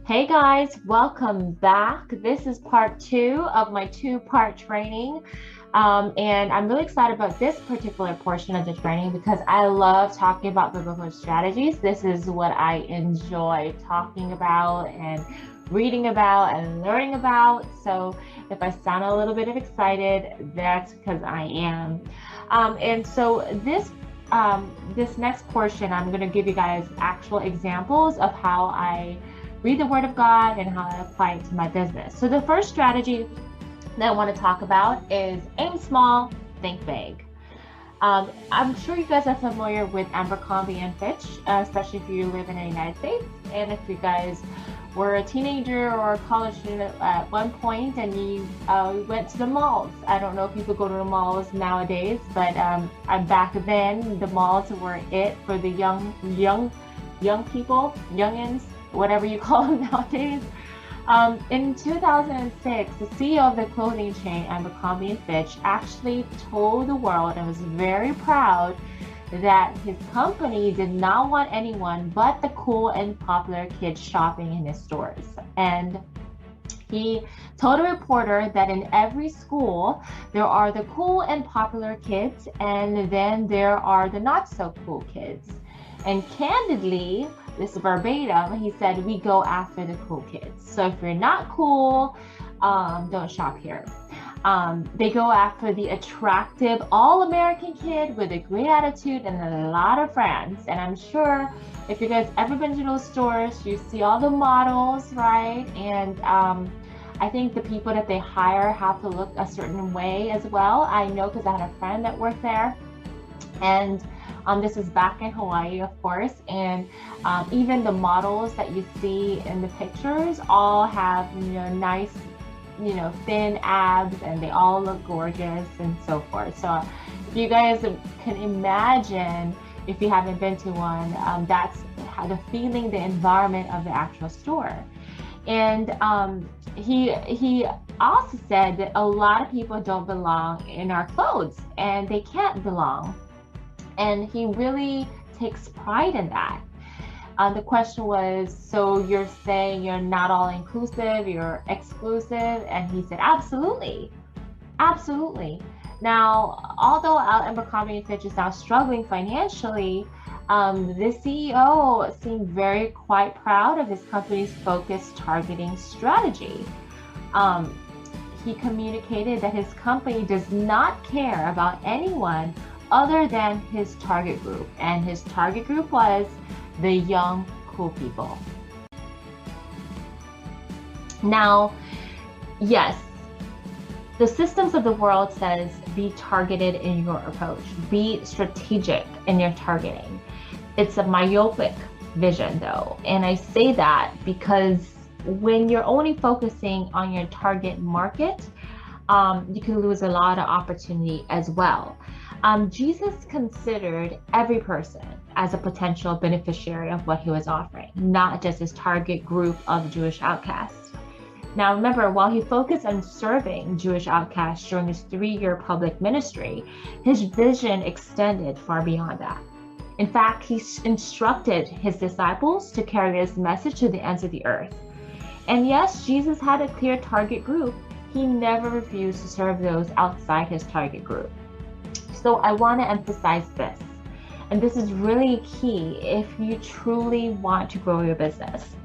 Hey guys, welcome back. This is part two of my two-part training. And I'm really excited about this particular portion of the training because I love talking about biblical strategies. This is what I enjoy talking about and reading about and learning about. So if I sound a little bit excited, that's because I am. And so this next portion, I'm going to give you guys actual examples of how I read the Word of God and how I apply it to my business. So the first strategy that I want to talk about is aim small, think big. I'm sure you guys are familiar with Abercrombie and Fitch, especially if you live in the United States. And if you guys were a teenager or a college student at one point and you went to the malls. I don't know if people go to the malls nowadays, but back then the malls were it for the young people, youngins, whatever you call them nowadays. In 2006, the CEO of the clothing chain Abercrombie and Fitch actually told the world and was very proud that his company did not want anyone but the cool and popular kids shopping in his stores. And he told a reporter that in every school, there are the cool and popular kids, and then there are the not so cool kids. And candidly, this verbatim, he said, we go after the cool kids. So if you're not cool, don't shop here. They go after the attractive all-American kid with a great attitude and a lot of friends. And I'm sure if you guys ever been to those stores, you see all the models, right? And I think the people that they hire have to look a certain way as well. I know because I had a friend that worked there. And this is back in Hawaii, of course, and even the models that you see in the pictures all have, nice, thin abs, and they all look gorgeous and so forth. So if you guys can imagine, if you haven't been to one, that's how the feeling, the environment of the actual store. And he also said that a lot of people don't belong in our clothes, and they can't belong. And he really takes pride in that. The question was, so you're saying you're not all inclusive, you're exclusive? And he said, absolutely, absolutely. Now, although Abercrombie & Fitch is now struggling financially, the CEO seemed very quite proud of his company's focused targeting strategy. He communicated that his company does not care about anyone other than his target group, and his target group was the young, cool people. Now, yes, the systems of the world says be targeted in your approach, be strategic in your targeting. It's a myopic vision though, and I say that because when you're only focusing on your target market, you can lose a lot of opportunity as well. Jesus considered every person as a potential beneficiary of what he was offering, not just his target group of Jewish outcasts. Now remember, while he focused on serving Jewish outcasts during his 3-year public ministry, his vision extended far beyond that. In fact, he instructed his disciples to carry his message to the ends of the earth. And yes, Jesus had a clear target group. He never refused to serve those outside his target group. So I want to emphasize this, and this is really key if you truly want to grow your business.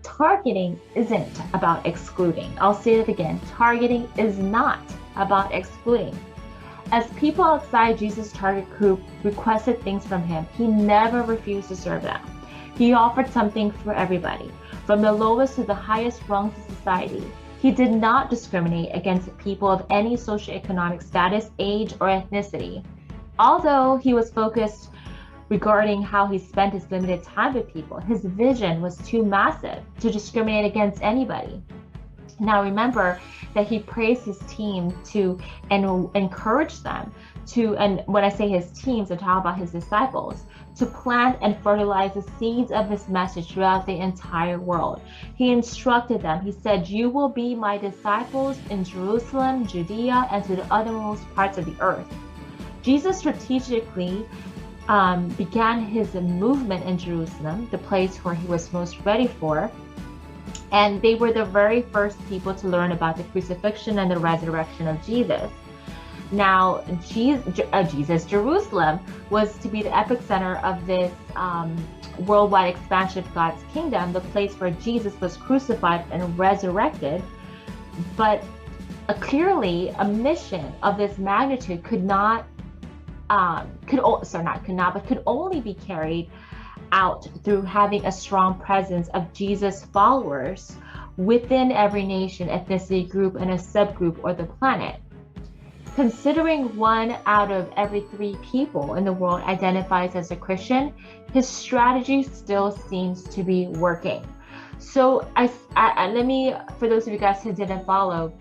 Targeting isn't about excluding. I'll say it again. Targeting is not about excluding. As people outside Jesus' target group requested things from him, he never refused to serve them. He offered something for everybody, from the lowest to the highest rungs of society. He did not discriminate against people of any socioeconomic status, age, or ethnicity. Although he was focused regarding how he spent his limited time with people, his vision was too massive to discriminate against anybody. Now remember that he praised his team and encouraged them to, and when I say his teams, I'm talking about his disciples, to plant and fertilize the seeds of his message throughout the entire world. He instructed them. He said, you will be my disciples in Jerusalem, Judea, and to the uttermost parts of the earth. Jesus strategically began his movement in Jerusalem, the place where he was most ready for, And they were the very first people to learn about the crucifixion and the resurrection of Jesus. Now, Jerusalem was to be the epicenter of this worldwide expansion of God's kingdom, the place where Jesus was crucified and resurrected. But clearly, a mission of this magnitude could only be carried out through having a strong presence of Jesus followers within every nation, ethnicity group, and a subgroup or the planet. Considering 1 out of every 3 people in the world identifies as a Christian, his strategy still seems to be working. So let me, for those of you guys who didn't follow,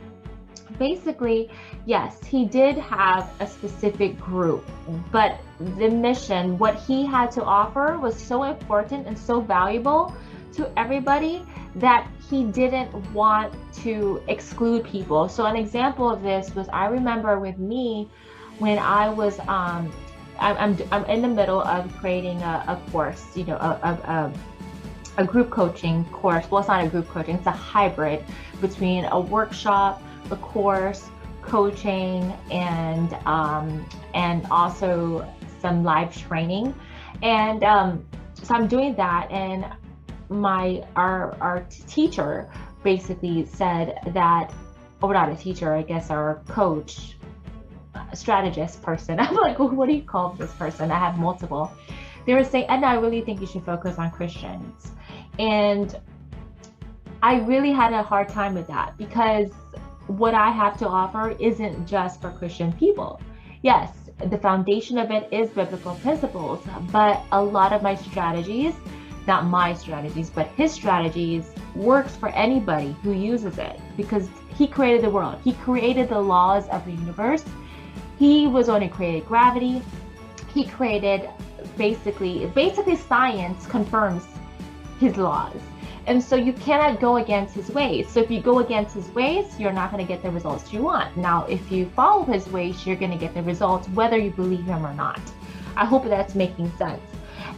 basically, yes, he did have a specific group, but the mission, what he had to offer, was so important and so valuable to everybody that he didn't want to exclude people. So an example of this was, I remember with me, when I was I'm in the middle of creating a course, a group coaching course. Well, it's not a group coaching, it's a hybrid between a workshop, a course, coaching, and also some live training. And so I'm doing that, and our teacher basically said that, or not a teacher, I guess our coach, strategist person. I'm like, well, what do you call this person? I have multiple. They were saying, Edna, I really think you should focus on Christians. And I really had a hard time with that, because what I have to offer isn't just for Christian people. Yes, the foundation of it is biblical principles, but a lot of my strategies, not my strategies, but his strategies, works for anybody who uses it, because he created the world. He created the laws of the universe. He was the one who created gravity. He created basically science confirms his laws. And so you cannot go against his ways. So if you go against his ways, you're not going to get the results you want. Now, if you follow his ways, you're going to get the results, whether you believe him or not. I hope that's making sense.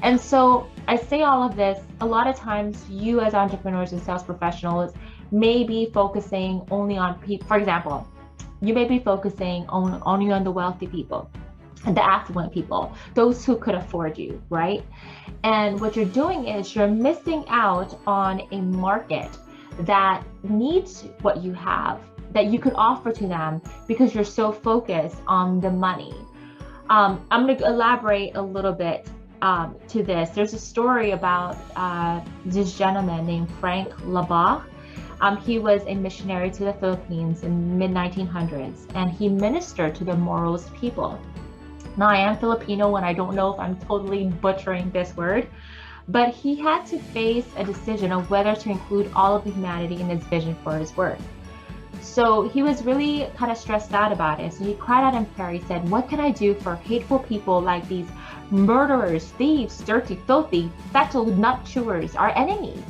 And so I say all of this, a lot of times you as entrepreneurs and sales professionals may be focusing only on people. For example, you may be focusing only on the wealthy people, the affluent people, those who could afford you, right? And what you're doing is you're missing out on a market that needs what you have, that you could offer to them, because you're so focused on the money. I'm going to elaborate a little bit to this. There's a story about this gentleman named Frank Laubach. He was a missionary to the Philippines in mid-1900s, and he ministered to the Moros people. Now, I am Filipino, and I don't know if I'm totally butchering this word, but he had to face a decision of whether to include all of humanity in his vision for his work. So he was really kind of stressed out about it. So he cried out in prayer. He said, what can I do for hateful people like these murderers, thieves, dirty, filthy, fatal nut chewers, our enemies?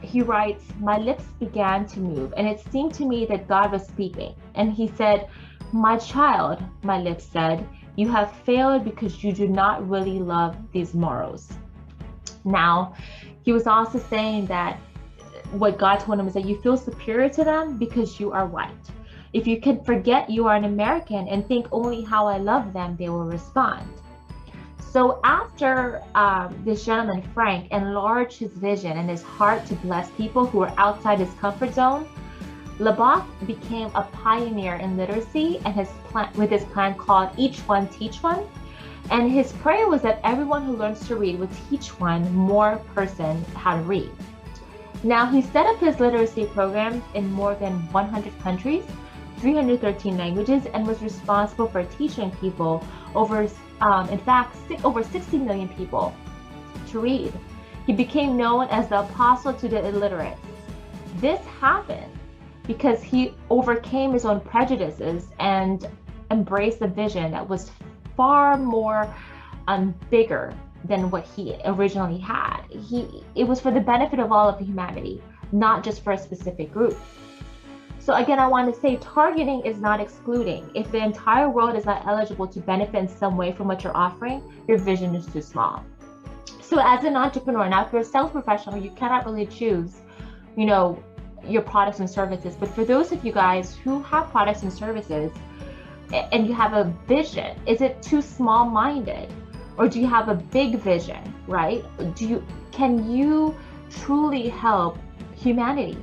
He writes, my lips began to move, and it seemed to me that God was speaking. And he said, my child, my lips said, you have failed because you do not really love these Moros. Now, he was also saying that what God told him is that you feel superior to them because you are white. If you can forget you are an American and think only how I love them, they will respond. So after this gentleman, Frank, enlarged his vision and his heart to bless people who were outside his comfort zone, Laubach became a pioneer in literacy and with his plan called Each One Teach One. And his prayer was that everyone who learns to read would teach one more person how to read. Now, he set up his literacy programs in more than 100 countries, 313 languages, and was responsible for teaching people over 60 million people to read. He became known as the apostle to the illiterate. This happened because he overcame his own prejudices and embraced a vision that was far more bigger than what he originally had. It was for the benefit of all of humanity, not just for a specific group. So again, I want to say targeting is not excluding. If the entire world is not eligible to benefit in some way from what you're offering, your vision is too small. So as an entrepreneur, now if you're a sales professional, you cannot really choose, you know, your products and services. But for those of you guys who have products and services and you have a vision, is it too small-minded? Or do you have a big vision, right? Can you truly help humanity?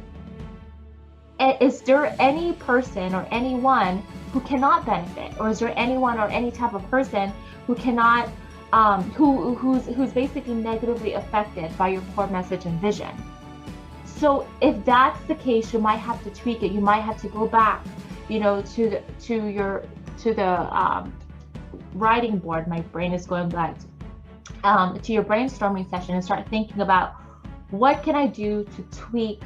Is there any person or anyone who cannot benefit? Or is there anyone or any type of person who cannot, who's basically negatively affected by your core message and vision? So if that's the case, you might have to tweak it. You might have to go back, you know, to the writing board. My brain is going blank. To your brainstorming session and start thinking about what can I do to tweak,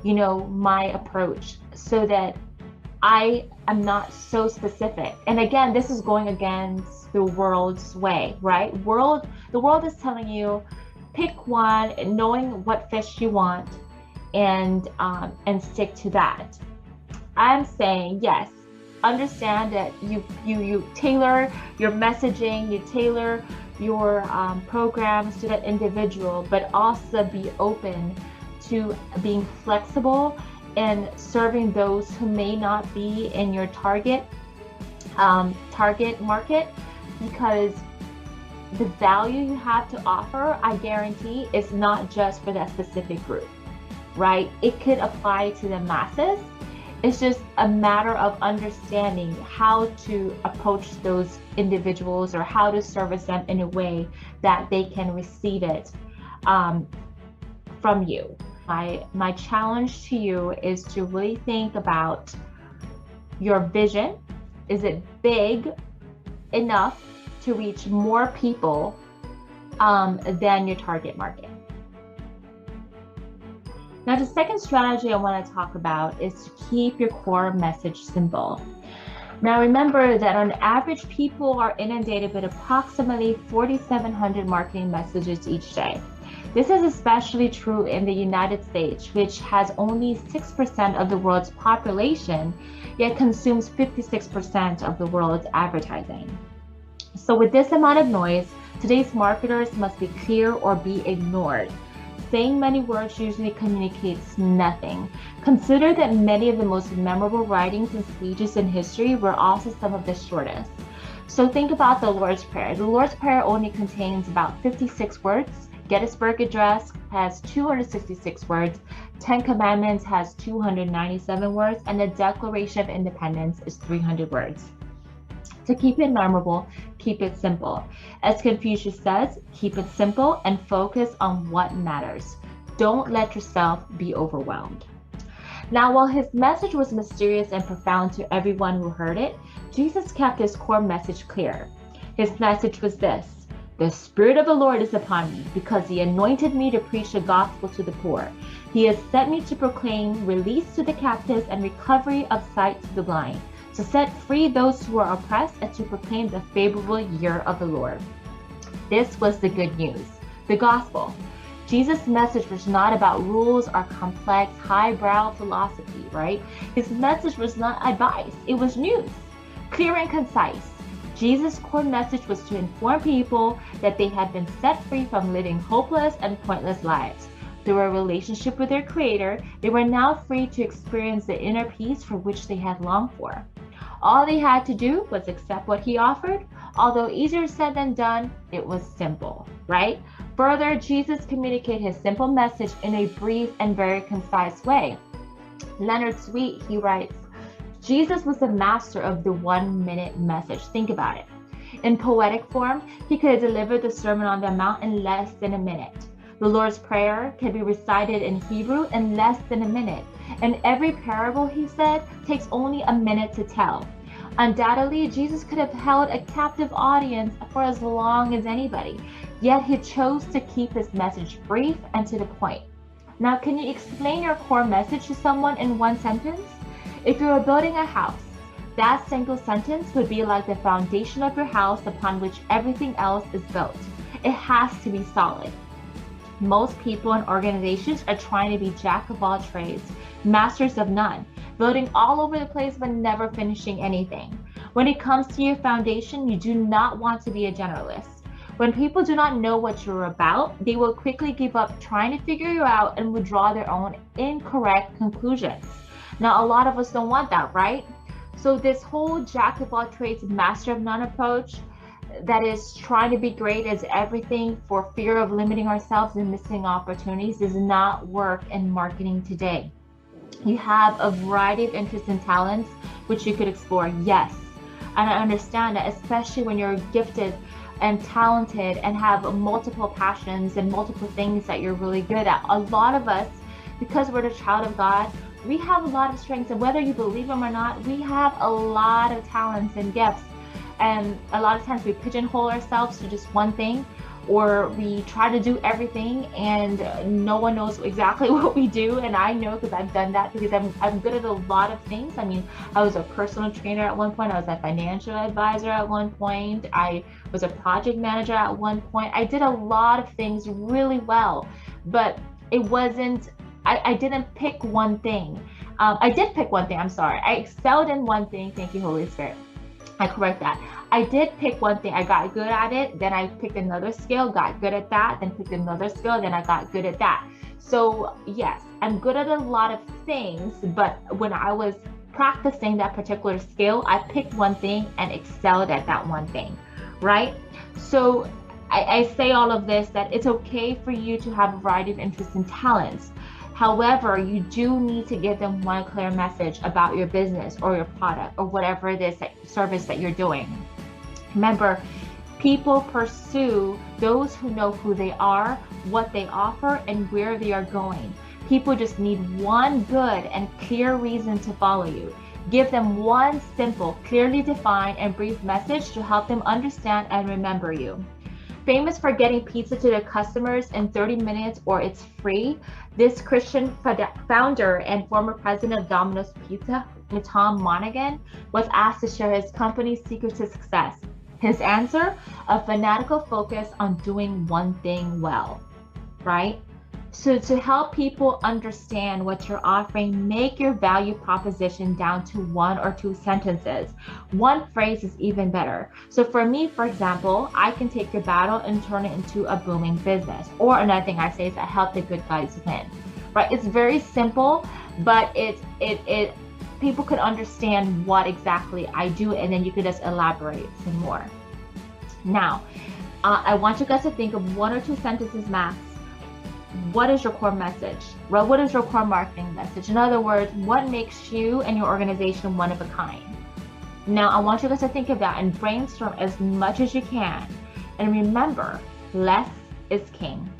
you know, my approach so that I am not so specific. And again, this is going against the world's way, right? The world is telling you pick one, knowing what fish you want, and stick to that. I'm saying yes. Understand that you tailor your messaging, you tailor your programs to that individual, but also be open to being flexible and serving those who may not be in your target market, because the value you have to offer, I guarantee, is not just for that specific group, right? It could apply to the masses. It's just a matter of understanding how to approach those individuals or how to service them in a way that they can receive it from you. My challenge to you is to really think about your vision. Is it big enough to reach more people than your target market? Now, the second strategy I want to talk about is to keep your core message simple. Now, remember that on average, people are inundated with approximately 4,700 marketing messages each day. This is especially true in the United States, which has only 6% of the world's population, yet consumes 56% of the world's advertising. So with this amount of noise, today's marketers must be clear or be ignored. Saying many words usually communicates nothing. Consider that many of the most memorable writings and speeches in history were also some of the shortest. So think about the Lord's Prayer. The Lord's Prayer only contains about 56 words. Gettysburg Address has 266 words. 10 Commandments has 297 words. And the Declaration of Independence is 300 words. To keep it memorable, keep it simple. As Confucius says, keep it simple and focus on what matters. Don't let yourself be overwhelmed. Now, while his message was mysterious and profound to everyone who heard it, Jesus kept his core message clear. His message was this: "The Spirit of the Lord is upon me, because he anointed me to preach the gospel to the poor. He has sent me to proclaim release to the captives and recovery of sight to the blind, to set free those who are oppressed, and to proclaim the favorable year of the Lord." This was the good news, the gospel. Jesus' message was not about rules or complex, highbrow philosophy, right? His message was not advice, it was news, clear and concise. Jesus' core message was to inform people that they had been set free from living hopeless and pointless lives. Through a relationship with their Creator, they were now free to experience the inner peace for which they had longed for. All they had to do was accept what he offered. Although easier said than done, it was simple, right? Further, Jesus communicated his simple message in a brief and very concise way. Leonard Sweet, he writes, Jesus was the master of the 1-minute message. Think about it. In poetic form, he could have delivered the Sermon on the Mount in less than a minute. The Lord's Prayer can be recited in Hebrew in less than a minute. And every parable, he said, takes only a minute to tell. Undoubtedly, Jesus could have held a captive audience for as long as anybody, yet he chose to keep his message brief and to the point. Now, can you explain your core message to someone in one sentence? If you were building a house, that single sentence would be like the foundation of your house upon which everything else is built. It has to be solid. Most people and organizations are trying to be jack of all trades, masters of none, building all over the place but never finishing anything. When it comes to your foundation, you do not want to be a generalist. When people do not know what you're about, they will quickly give up trying to figure you out and will draw their own incorrect conclusions. Now, a lot of us don't want that, right? So this whole jack of all trades, master of none approach, that is trying to be great as everything for fear of limiting ourselves and missing opportunities, does not work in marketing today. You have a variety of interests and talents which you could explore, yes. And I understand that, especially when you're gifted and talented and have multiple passions and multiple things that you're really good at. A lot of us, because we're the child of God, we have a lot of strengths, and whether you believe them or not, we have a lot of talents and gifts. And a lot of times we pigeonhole ourselves to just one thing, or we try to do everything and no one knows exactly what we do. And I know, because I've done that, because I'm good at a lot of things. I mean, I was a personal trainer at one point. I was a financial advisor at one point. I was a project manager at one point. I did a lot of things really well, but it wasn't, I didn't pick one thing. I did pick one thing, I'm sorry. I excelled in one thing. Thank you, Holy Spirit. I correct that. I did pick one thing, I got good at it, then I picked another skill, got good at that, then picked another skill, then I got good at that. So yes, I'm good at a lot of things, but when I was practicing that particular skill, I picked one thing and excelled at that one thing, right? So I say all of this, that it's okay for you to have a variety of interests and talents. However, you do need to give them one clear message about your business or your product or whatever it is, that service that you're doing. Remember, people pursue those who know who they are, what they offer, and where they are going. People just need one good and clear reason to follow you. Give them one simple, clearly defined, and brief message to help them understand and remember you. Famous for getting pizza to their customers in 30 minutes or it's free, this Christian founder and former president of Domino's Pizza, Tom Monaghan, was asked to share his company's secret to success. His answer: a fanatical focus on doing one thing well, right? So to help people understand what you're offering, make your value proposition down to 1 or 2 sentences. One phrase is even better. So for me, for example, I can take your battle and turn it into a booming business. Or another thing I say is, I help the good guys win, right? It's very simple, but it people could understand what exactly I do, and then you could just elaborate some more. Now, I want you guys to think of 1 or 2 sentences max. What is your core message? Well, what is your core marketing message? In other words, what makes you and your organization one of a kind? Now, I want you guys to think of that and brainstorm as much as you can. And remember, less is king.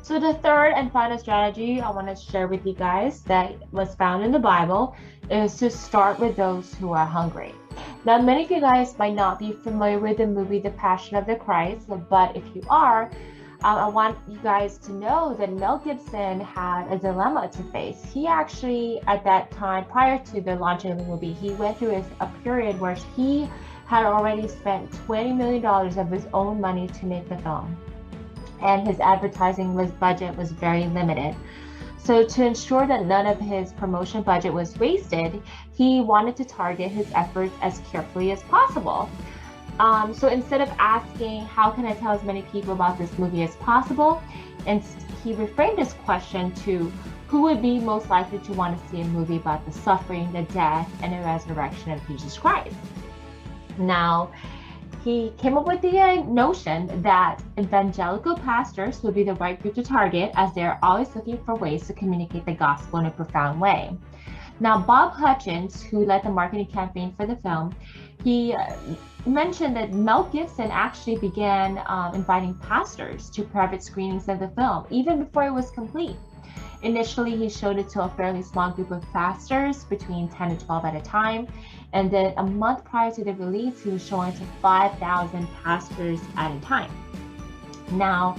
So the third and final strategy I want to share with you guys that was found in the Bible is to start with those who are hungry. Now, many of you guys might not be familiar with the movie The Passion of the Christ, but if you are, I want you guys to know that Mel Gibson had a dilemma to face. He actually, at that time, prior to the launch of the movie, he went through a period where he had already spent $20 million of his own money to make the film. And his advertising budget was very limited. So to ensure that none of his promotion budget was wasted, he wanted to target his efforts as carefully as possible. So instead of asking, how can I tell as many people about this movie as possible? And he reframed his question to, who would be most likely to want to see a movie about the suffering, the death, and the resurrection of Jesus Christ? Now, he came up with the notion that evangelical pastors would be the right group to target, as they're always looking for ways to communicate the gospel in a profound way. Now, Bob Hutchins, who led the marketing campaign for the film, he mentioned that Mel Gibson actually began inviting pastors to private screenings of the film, even before it was complete. Initially, he showed it to a fairly small group of pastors, between 10 to 12 at a time. And then a month prior to the release, he was showing it to 5,000 pastors at a time. Now,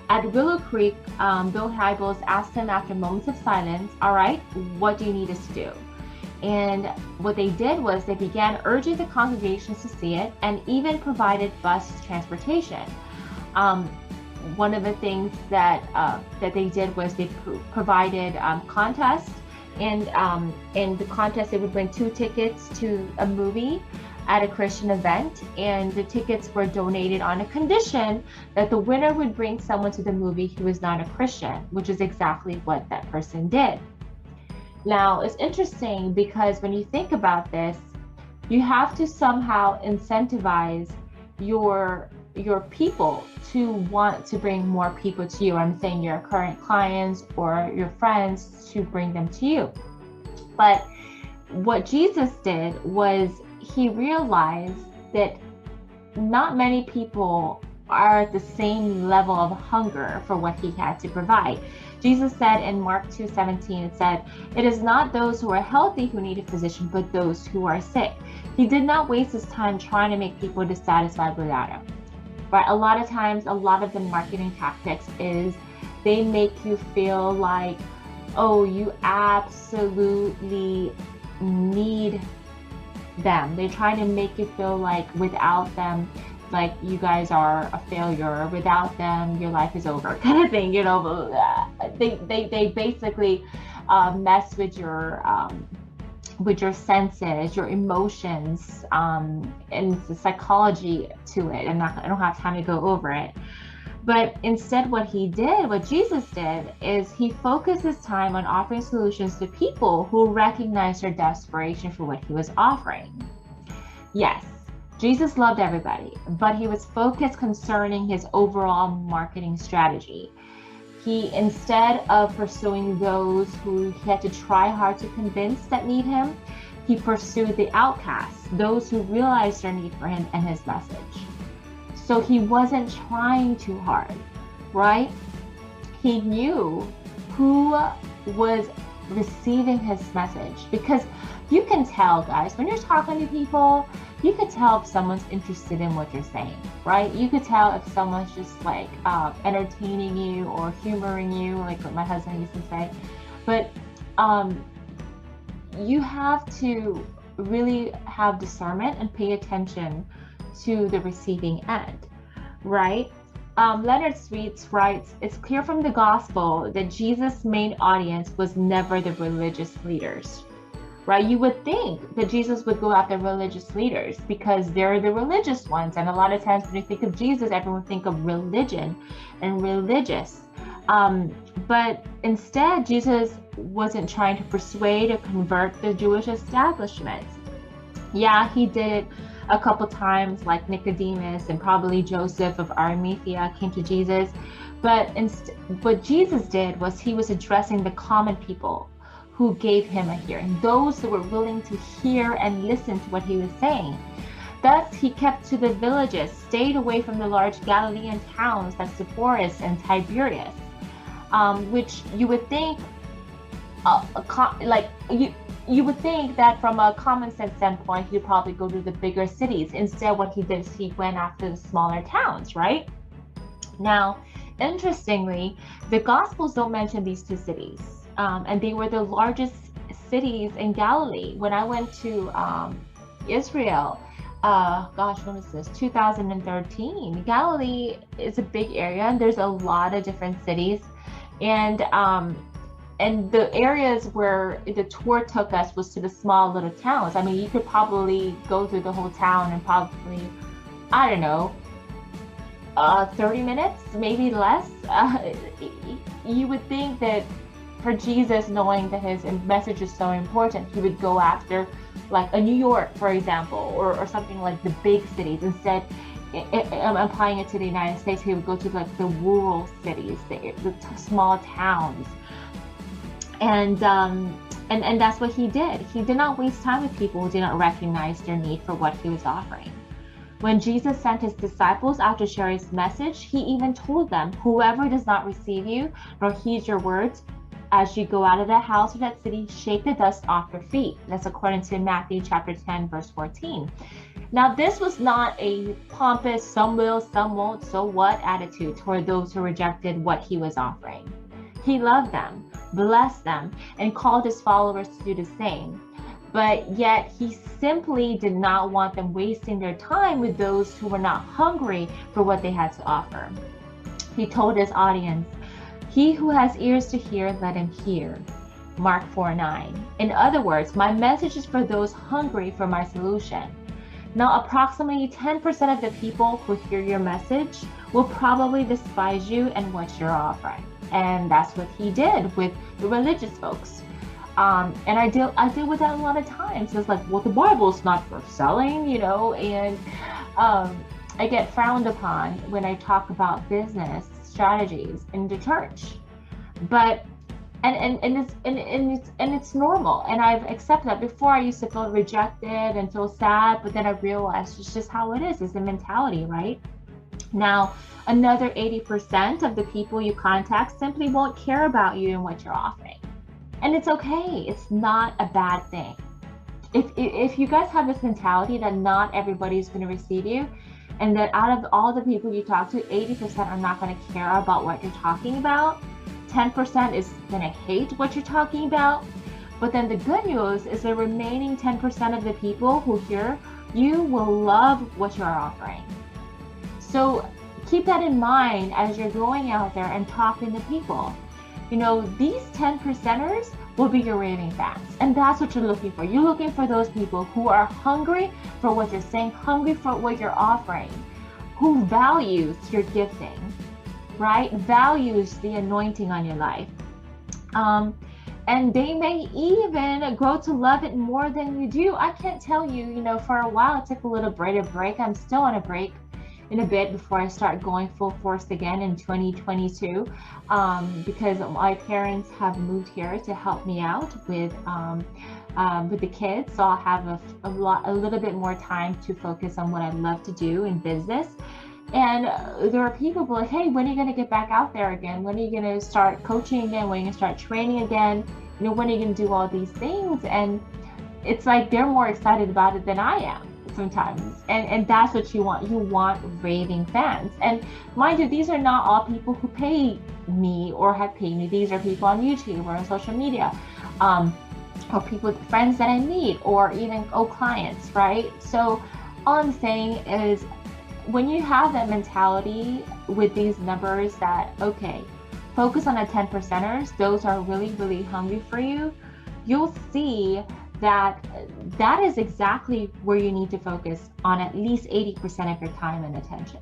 at Willow Creek, Bill Hybels asked him after moments of silence, all right, what do you need us to do? And what they did was they began urging the congregations to see it, and even provided bus transportation. One of the things that they did was they provided contests, and in the contest they would win 2 tickets to a movie at a Christian event, and the tickets were donated on a condition that the winner would bring someone to the movie who was not a Christian, which is exactly what that person did. Now, it's interesting because when you think about this, you have to somehow incentivize your people to want to bring more people to you. I'm saying your current clients or your friends, to bring them to you. But what Jesus did was he realized that not many people are at the same level of hunger for what he had to provide. Jesus said in Mark 2:17, it said, "It is not those who are healthy who need a physician, but those who are sick." He did not waste his time trying to make people dissatisfied without him. But a lot of times, a lot of the marketing tactics is they make you feel like, oh, you absolutely need them. They're trying to make you feel like without them, like you guys are a failure. Without them, your life is over, kind of thing. You know, they basically mess with your senses, your emotions, and the psychology to it. I don't have time to go over it. But instead, what Jesus did, is he focused his time on offering solutions to people who recognized their desperation for what he was offering. Yes, Jesus loved everybody, but he was focused concerning his overall marketing strategy. He, instead of pursuing those who he had to try hard to convince that need him, he pursued the outcasts, those who realized their need for him and his message. So he wasn't trying too hard, right? He knew who was receiving his message, because you can tell, guys, when you're talking to people, you could tell if someone's interested in what you're saying, right? You could tell if someone's just like entertaining you or humoring you, like what my husband used to say. But you have to really have discernment and pay attention to the receiving end, right? Leonard Sweets writes, "It's clear from the gospel that Jesus' main audience was never the religious leaders." Right? You would think that Jesus would go after religious leaders because they're the religious ones. And a lot of times when you think of Jesus, everyone think of religion and religious. But instead, Jesus wasn't trying to persuade or convert the Jewish establishment. Yeah, he did it a couple times, like Nicodemus and probably Joseph of Arimathea came to Jesus. But what Jesus did was he was addressing the common people who gave him a hearing, those who were willing to hear and listen to what he was saying. Thus, he kept to the villages, stayed away from the large Galilean towns like Sepphoris and Tiberias, which you would think, you would think that from a common sense standpoint, he'd probably go to the bigger cities. Instead, what he did is he went after the smaller towns, right? Now, interestingly, the Gospels don't mention these two cities. And they were the largest cities in Galilee. When I went to Israel, when was this? 2013. Galilee is a big area, and there's a lot of different cities. And the areas where the tour took us was to the small little towns. I mean, you could probably go through the whole town in probably, 30 minutes, maybe less. You would think that for Jesus, knowing that his message is so important, he would go after like a New York, for example, or something like the big cities. Instead, I'm applying it to the United States, he would go to like the rural cities, the small towns. And that's what he did. He did not waste time with people who did not recognize their need for what he was offering. When Jesus sent his disciples out to share his message, he even told them, "Whoever does not receive you nor heeds your words, as you go out of that house or that city, shake the dust off your feet." That's according to Matthew chapter 10, verse 14. Now, this was not a pompous, some will, some won't, so what attitude toward those who rejected what he was offering. He loved them, blessed them, and called his followers to do the same. But yet he simply did not want them wasting their time with those who were not hungry for what they had to offer. He told his audience, "He who has ears to hear, let him hear." Mark 4:9. In other words, my message is for those hungry for my solution. Now, approximately 10% of the people who hear your message will probably despise you and what you're offering. And that's what he did with the religious folks. And I deal with that a lot of times. It's like, well, the Bible's not for selling, and I get frowned upon when I talk about business strategies in the church. But it's normal, and I've accepted that. Before, I used to feel rejected and feel sad, but then I realized it's just how it is. It's the mentality, right? Now, another 80% of the people you contact simply won't care about you and what you're offering. And it's okay. It's not a bad thing. If you guys have this mentality that not everybody is going to receive you, and that out of all the people you talk to, 80% are not going to care about what you're talking about, 10% is going to hate what you're talking about. But then the good news is the remaining 10% of the people who hear you will love what you're offering. So keep that in mind as you're going out there and talking to people. These 10%ers will be your raving fans. And that's what you're looking for. You're looking for those people who are hungry for what you're saying, hungry for what you're offering, who values your gifting, right? Values the anointing on your life. And they may even grow to love it more than you do. I can't tell you, for a while I took a little break. I'm still on a break in a bit before I start going full force again in 2022, because my parents have moved here to help me out with the kids. So I'll have a little bit more time to focus on what I love to do in business. And there are people who are like, hey, when are you going to get back out there again? When are you going to start coaching again? When are you going to start training again? When are you going to do all these things? And it's like they're more excited about it than I am sometimes. And that's what you want. You want raving fans. And mind you, these are not all people who pay me or have paid me. These are people on YouTube or on social media, or people, friends that I meet, or even clients, right? So all I'm saying is, when you have that mentality with these numbers that, okay, focus on the 10%ers, those are really, really hungry for you, you'll see that is exactly where you need to focus on at least 80% of your time and attention,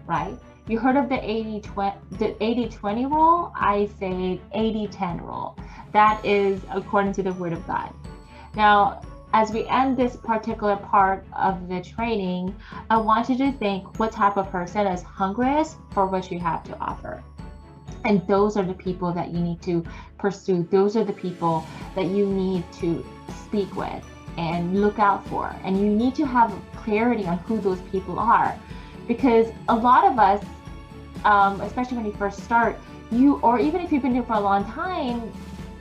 right? You heard of the 80-20 rule? I say 80-10 rule. That is according to the Word of God. Now, as we end this particular part of the training, I want you to think what type of person is hungriest for what you have to offer. And those are the people that you need to pursue. Those are the people that you need to speak with and look out for. And you need to have clarity on who those people are. Because a lot of us, especially when you first start, or even if you've been here for a long time,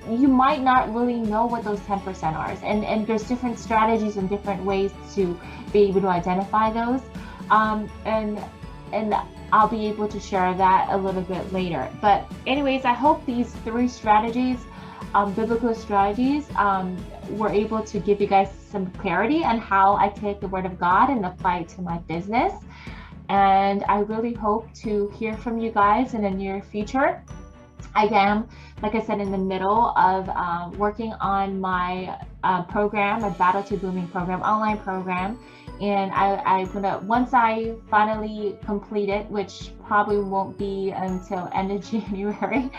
you might not really know what those 10% are. And there's different strategies and different ways to be able to identify those. And I'll be able to share that a little bit later. But anyways, I hope these 3 strategies, biblical strategies, were able to give you guys some clarity on how I take the Word of God and apply it to my business. And I really hope to hear from you guys in the near future. I am, like I said, in the middle of working on my program, a Battle to Booming program, online program. And I'm gonna, once I finally complete it, which probably won't be until end of January,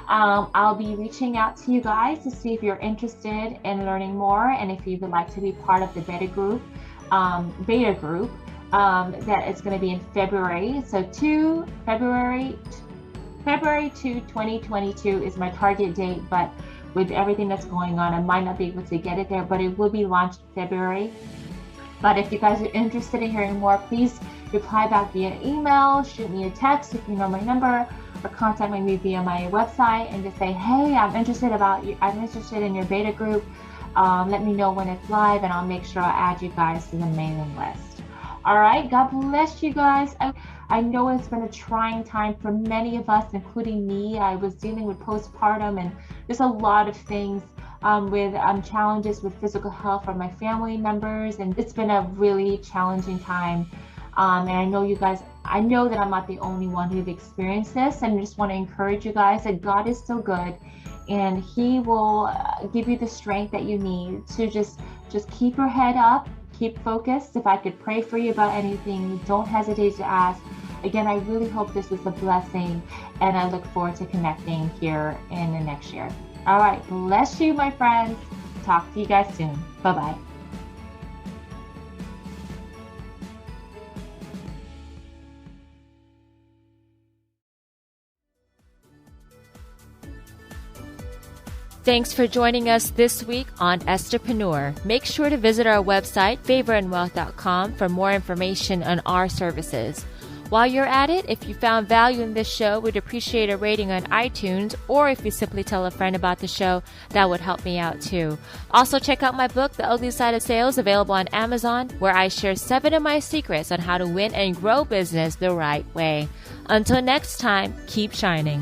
I'll be reaching out to you guys to see if you're interested in learning more, and if you would like to be part of the beta group, that is going to be in February. So February 2, 2022 is my target date, but with everything that's going on, I might not be able to get it there, but it will be launched in February. But if you guys are interested in hearing more, please reply back via email, shoot me a text if you know my number, or contact me via my website and just say, hey, I'm interested in your beta group. Let me know when it's live, and I'll make sure I add you guys to the mailing list. All right, God bless you guys. I know it's been a trying time for many of us, including me. I was dealing with postpartum, and there's a lot of things with challenges with physical health for my family members, and it's been a really challenging time. And I know that I'm not the only one who've experienced this, and I just want to encourage you guys that God is still good, and He will give you the strength that you need to just keep your head up, keep focused. If I could pray for you about anything, don't hesitate to ask. Again, I really hope this was a blessing, and I look forward to connecting here in the next year. All right, bless you, my friends. Talk to you guys soon. Bye-bye. Thanks for joining us this week on Estherpreneur. Make sure to visit our website, favorandwealth.com, for more information on our services. While you're at it, if you found value in this show, we'd appreciate a rating on iTunes, or if you simply tell a friend about the show, that would help me out too. Also, check out my book, The Ugly Side of Sales, available on Amazon, where I share 7 of my secrets on how to win and grow business the right way. Until next time, keep shining.